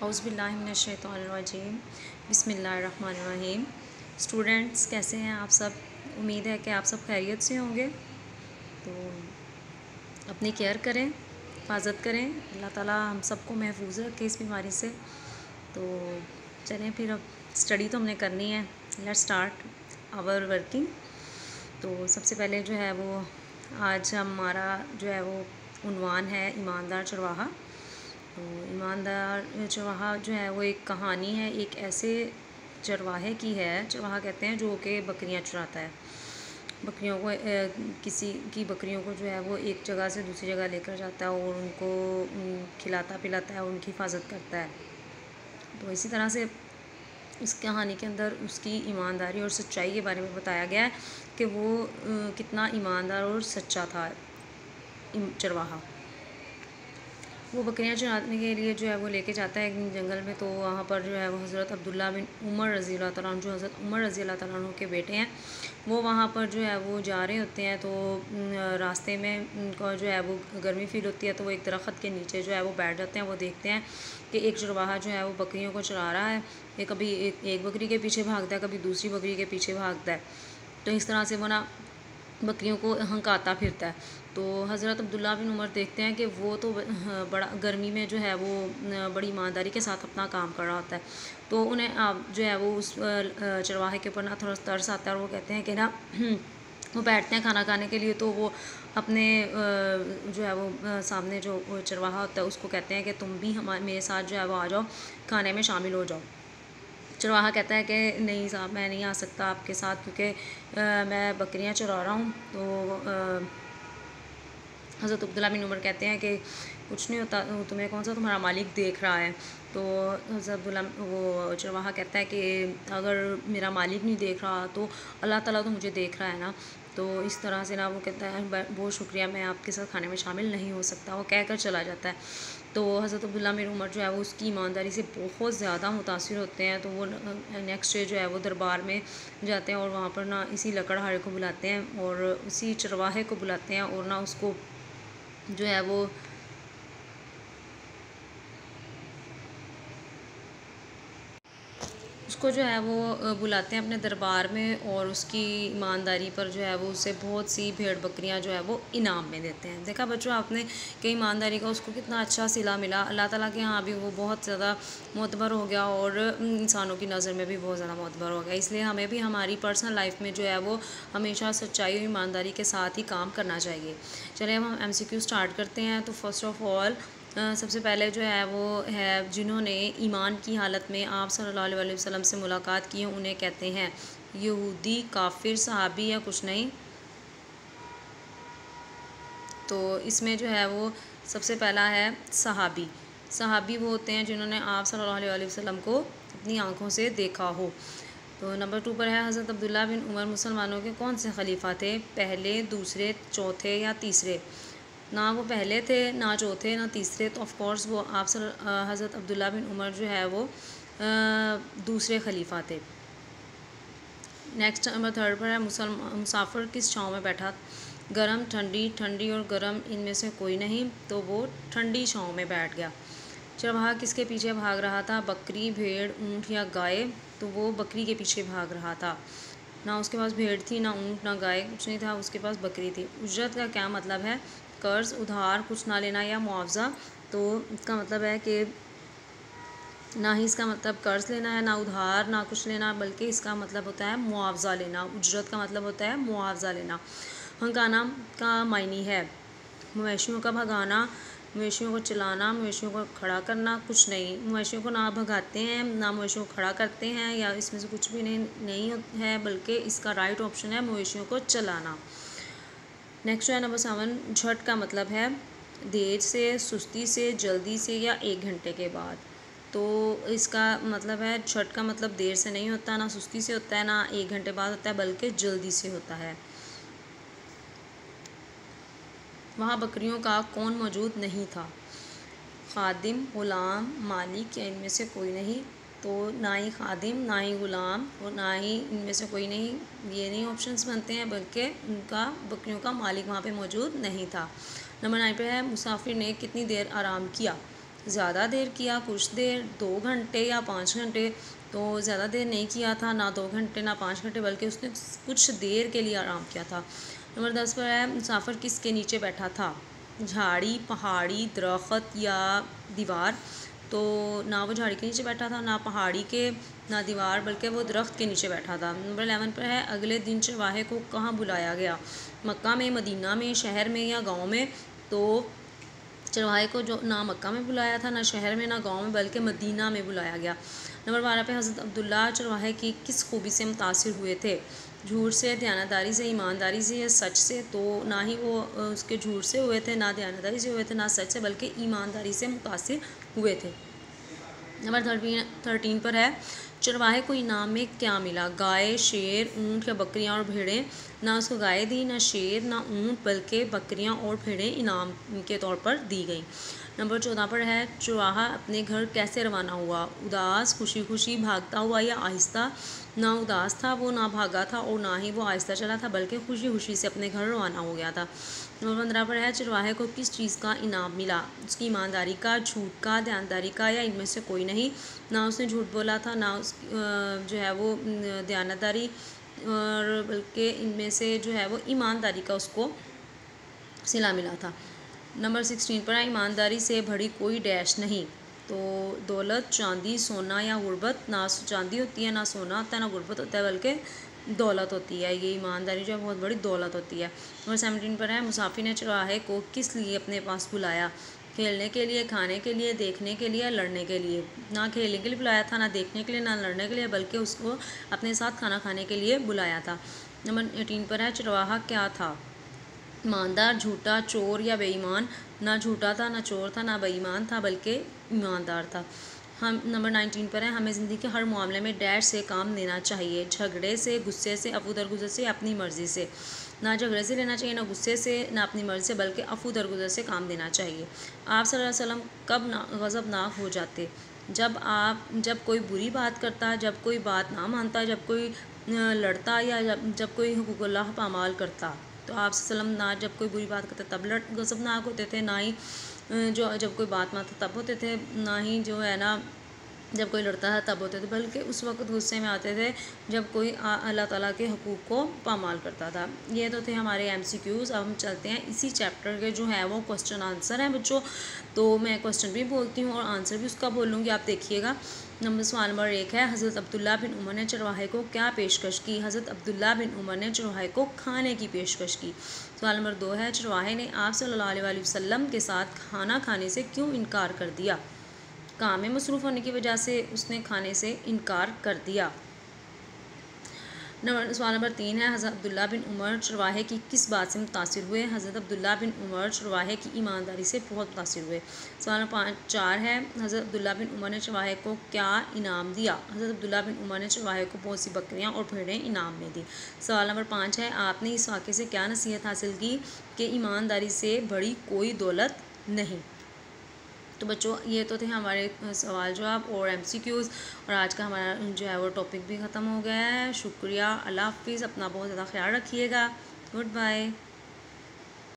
औज़ुबिल्लाहिमिनश्शैतानिर्रजीम बिस्मिल्लाहिर्रहमानिर्रहीम। स्टूडेंट्स कैसे हैं आप सब? उम्मीद है कि आप सब खैरियत से होंगे। तो अपनी केयर करें, हिफाजत करें। अल्लाह ताला हम सबको महफूज रखे इस बीमारी से। तो चलें फिर, अब स्टडी तो हमने करनी है। Let's start our working. तो सबसे पहले जो है वो आज हमारा जो है वो उन्वान है ईमानदार चरवाहा। तो ईमानदार चरवाहा जो है वो एक कहानी है, एक ऐसे चरवाहे की है। चरवाहा कहते हैं जो कि बकरियां चराता है। बकरियों को किसी की बकरियों को जो है वो एक जगह से दूसरी जगह लेकर जाता है और उनको खिलाता पिलाता है, उनकी हिफाजत करता है। तो इसी तरह से इस कहानी के अंदर उसकी ईमानदारी और सच्चाई के बारे में बताया गया है कि वो कितना ईमानदार और सच्चा था चरवाहा। वो बकरियां चराने के लिए जो है वो लेके जाता है एक जंगल में। तो वहाँ पर जो है वो हज़रत अब्दुल्ला बिन उमर रज़ी अल्लाह तआला अन्हु, जो हज़रत उमर रज़ी अल्लाह तआला अन्हु के बेटे हैं, वो वहाँ पर जो है वो जा रहे होते हैं। तो रास्ते में उनको जो है वो गर्मी फ़ील होती है, तो वो एक दरख्त के नीचे जो है वो बैठ जाते हैं। वो देखते हैं कि एक चरवाहा जो है वो बकरियों को चरा रहा है। ये कभी एक बकरी के पीछे भागता है, कभी दूसरी बकरी के पीछे भागता है। तो इस तरह से वो ना बकरियों को हंकाता फिरता है। तो हज़रत अब्दुल्ला बिन उमर देखते हैं कि वो तो बड़ा गर्मी में जो है वो बड़ी ईमानदारी के साथ अपना काम कर रहा होता है। तो उन्हें जो है वो उस चरवाहे के ऊपर ना थोड़ा तरस आता है और वो कहते हैं कि ना वो बैठते हैं खाना खाने के लिए। तो वो अपने जो है वो सामने जो चरवाहा होता है उसको कहते हैं कि तुम भी मेरे साथ जो है वो आ जाओ, खाने में शामिल हो जाओ। चरवाहा कहता है कि नहीं साहब, मैं नहीं आ सकता आपके साथ, क्योंकि मैं बकरियां चरा रहा हूँ। तो हज़रत अब्दुल्ला बिन उमर कहते हैं कि कुछ नहीं होता, तुम्हें कौन सा तुम्हारा मालिक देख रहा है। तो हज़रत अब्दुल्ला वो चरवाहा कहता है कि अगर मेरा मालिक नहीं देख रहा तो अल्लाह ताला तो मुझे देख रहा है ना। तो इस तरह से ना वो कहता है बहुत शुक्रिया, मैं आपके साथ खाने में शामिल नहीं हो सकता। वो कहकर चला जाता है। तो हज़रत अब्दुल्ला बिन उमर जो है वो उसकी ईमानदारी से बहुत ज़्यादा मुतासिर होते हैं। तो वो नेक्स्ट डे जो है वो दरबार में जाते हैं और वहाँ पर ना इसी लकड़हारे को बुलाते हैं और उसी चरवाहे को बुलाते हैं और ना उसको जो है वो उसको जो है वो बुलाते हैं अपने दरबार में और उसकी ईमानदारी पर जो है वो उसे बहुत सी भेड़ बकरियां जो है वो इनाम में देते हैं। देखा बच्चों आपने कि ईमानदारी का उसको कितना अच्छा सिला मिला। अल्लाह ताला के यहाँ भी वो बहुत ज़्यादा मोतबर हो गया और इंसानों की नज़र में भी बहुत ज़्यादा मोतबर हो गया। इसलिए हमें भी हमारी पर्सनल लाइफ में जो है वो हमेशा सच्चाई और ईमानदारी के साथ ही काम करना चाहिए। चलिए हम MCQ स्टार्ट करते हैं। तो फर्स्ट ऑफ़ ऑल सबसे पहले जो है वो है जिन्होंने ईमान की हालत में आप सल्लल्लाहु अलैहि वसल्लम से मुलाकात की है उन्हें कहते हैं यहूदी, काफिर, सहाबी या कुछ नहीं। तो इसमें जो है वो सबसे पहला है सहाबी। सहाबी वो होते हैं जिन्होंने आप सल्लल्लाहु अलैहि वसल्लम को अपनी आंखों से देखा हो। तो नंबर 2 पर है हज़रत अब्दुल्ला बिन उमर मुसलमानों के कौन से खलीफा थे? पहले, दूसरे, चौथे या तीसरे? ना वो पहले थे, ना चौथे, ना तीसरे। तो ऑफ़ कोर्स वो आप हज़रत अब्दुल्ला बिन उमर जो है वो दूसरे खलीफा थे। नेक्स्ट नंबर 3 पर है मुसाफिर किस छाँव में बैठा? गरम, ठंडी, ठंडी और गरम इनमें से कोई नहीं। तो वो ठंडी छाँव में बैठ गया। चरवाहा किसके पीछे भाग रहा था? बकरी, भेड़, ऊँट या गाय? तो वो बकरी के पीछे भाग रहा था। ना उसके पास भेड़ थी, ना ऊँट, ना गाय, कुछ नहीं था, उसके पास बकरी थी। उजरत का क्या मतलब है? कर्ज, उधार, कुछ ना लेना या मुआवजा? तो इसका मतलब है कि ना ही इसका मतलब कर्ज लेना है, ना उधार, ना कुछ लेना, बल्कि इसका मतलब होता है मुआवजा लेना। उजरत का मतलब होता है मुआवजा लेना। हंगाना का मायने है मवेशियों का भगाना, मवेशियों को चलाना, मवेशियों को खड़ा करना, कुछ नहीं। मवेशियों को ना भगाते हैं, ना मवेशियों को खड़ा करते हैं, या इसमें से कुछ भी नहीं है, बल्कि इसका राइट ऑप्शन है मवेशियों को चलाना। नेक्स्ट है नंबर 7। झट का मतलब है देर से, सुस्ती से, जल्दी से या 1 घंटे के बाद। तो इसका मतलब है झट का मतलब देर से नहीं होता, ना सुस्ती से होता है, ना 1 घंटे बाद होता है, बल्कि जल्दी से होता है। वहाँ बकरियों का कौन मौजूद नहीं था? खादिम, गुलाम, मालिक या इनमें से कोई नहीं। तो ना ही खादिम, ना ही गुलाम और ना ही इनमें से कोई नहीं, ये नहीं ऑप्शंस बनते हैं, बल्कि उनका बकरियों का मालिक वहाँ पे मौजूद नहीं था। नंबर 9 पे है मुसाफिर ने कितनी देर आराम किया? ज़्यादा देर किया, कुछ देर, 2 घंटे या 5 घंटे, तो ज़्यादा देर नहीं किया था, ना 2 घंटे ना 5 घंटे, बल्कि उसने कुछ देर के लिए आराम किया था। नंबर 10 पर है मुसाफिर किसके नीचे बैठा था? झाड़ी, पहाड़ी, दरख्त या दीवार। तो ना वो झाड़ी के नीचे बैठा था, ना पहाड़ी के, ना दीवार, बल्कि वो दरख्त के नीचे बैठा था। नंबर 11 पर है अगले दिन चरवाहे को कहाँ बुलाया गया? मक्का में, मदीना में, शहर में या गाँव में? तो चरवाहे को जो ना मक्का में बुलाया था, ना शहर में, ना गांव में, बल्कि मदीना में बुलाया गया। नंबर 12 पे हज़रत अब्दुल्ला चरवाहे की किस खूबी से मुतासिर हुए थे? झूठ से, दयानतदारी से, ईमानदारी से या सच से? तो ना ही वो उसके झूठ से हुए थे, ना दयानतदारी से हुए थे, ना सच से, बल्कि ईमानदारी से मुतासिर हुए थे। नंबर 13 पर है चरवाहे को इनाम में क्या मिला? गाय, शेर, ऊँट या बकरियाँ और भेड़ें? ना उसको गाय दी, ना शेर, ना ऊँट, बल्कि बकरियाँ और भेड़ें इनाम के तौर पर दी गई। नंबर 14 पर है चरवाहा अपने घर कैसे रवाना हुआ? उदास, खुशी खुशी, भागता हुआ या आहिस्ता? ना उदास था वो, ना भागा था, और ना ही वो आहिस्ता चला था, बल्कि खुशी खुशी से अपने घर रवाना हो गया था। नंबर 15 पर है चरवाहे को किस चीज़ का इनाम मिला? उसकी ईमानदारी का, झूठ का, दयानतदारी का, या इनमें से कोई नहीं? ना उसने झूठ बोला था, ना उस जो है वो दयानतदारी, और बल्कि इनमें से जो है वो ईमानदारी का उसको सिला मिला था। नंबर 16 पर है ईमानदारी से भरी कोई डैश नहीं। तो दौलत, चांदी, सोना या गुर्बत? ना चांदी होती है, ना सोना होता है, ना गुर्बत होता है, बल्कि दौलत होती है। ये ईमानदारी जो है बहुत बड़ी दौलत होती है। नंबर 17 पर है मुसाफिर ने चरवाहे को किस लिए अपने पास बुलाया? खेलने के लिए, खाने के लिए, देखने के लिए, लड़ने के लिए? ना खेलने के लिए बुलाया था, ना देखने के लिए, ना लड़ने के लिए, बल्कि उसको अपने साथ खाना खाने के लिए बुलाया था। नंबर 18 पर है चरवाहा क्या था? ईमानदार, झूठा, चोर या बेईमान? ना झूठा था, ना चोर था, ना बेईमान था, बल्कि ईमानदार था। हम नंबर 19 पर है हमें ज़िंदगी के हर मामले में डैश से काम लेना चाहिए? झगड़े से, गुस्से से, अफू दरगुजर से, अपनी मर्ज़ी से? ना झगड़े से लेना चाहिए, ना गुस्से से, ना अपनी मर्ज़ी से, बल्कि अफू दरगुजर से काम लेना चाहिए। आप सल्लल्लाहु अलैहि वसल्लम कब गज़बनाक हो जाते? जब कोई बुरी बात करता, जब कोई बात ना मानता, जब कोई लड़ता, या जब कोई हुकूकुल्लाह पामाल करता। तो आप सल्लम ना जब कोई बुरी बात करते तब गज़बनाक होते थे, ना ही जो जब कोई बात मानता तब होते थे, ना ही जो है ना जब कोई लड़ता था तब होते थे, बल्कि उस वक्त गुस्से में आते थे जब कोई अल्लाह ताला के हुकूक को पामाल करता था। ये तो थे हमारे MCQs। अब हम चलते हैं इसी चैप्टर के जो है वो क्वेश्चन आंसर हैं बच्चों। तो मैं क्वेश्चन भी बोलती हूँ और आंसर भी उसका बोलूँगी, आप देखिएगा। सवाल नंबर 1 है हज़रत अब्दुल्ला बिन उमर ने चरवाहे को क्या पेशकश की? हज़रत अब्दुल्ला बिन उमर ने चरवाहे को खाने की पेशकश की। सवाल नंबर 2 है चरवाहे ने आप सल्लल्लाहु अलैहि वसल्लम के साथ खाना खाने से क्यों इनकार कर दिया? काम में मसरूफ़ होने की वजह से उसने खाने से इनकार कर दिया। सवाल नंबर 3 है हज़रत अब्दुल्ला बिन उमर चरवाहे की किस बात से मुतासिर हुए? हज़रत अब्दुल्ला बिन उमर चरवाहे की ईमानदारी से बहुत मुतासिर हुए। सवाल नंबर 4 है हज़रत अब्दुल्ला बिन उमर ने चरवाहे को क्या इनाम दिया? हज़रत अब्दुल्ला बिन उमर ने चरवाहे को बहुत सी बकरियाँ और भेड़ें इनाम में दी। सवाल नंबर 5 है आपने इस वाक़े से क्या नसीहत हासिल की कि ईमानदारी से बड़ी कोई दौलत नहीं। तो बच्चों ये तो थे हमारे सवाल जवाब और MCQs, और आज का हमारा जो है वो टॉपिक भी ख़त्म हो गया है। शुक्रिया, अल्लाह हाफ़िज़, अपना बहुत ज़्यादा ख्याल रखिएगा। Good bye.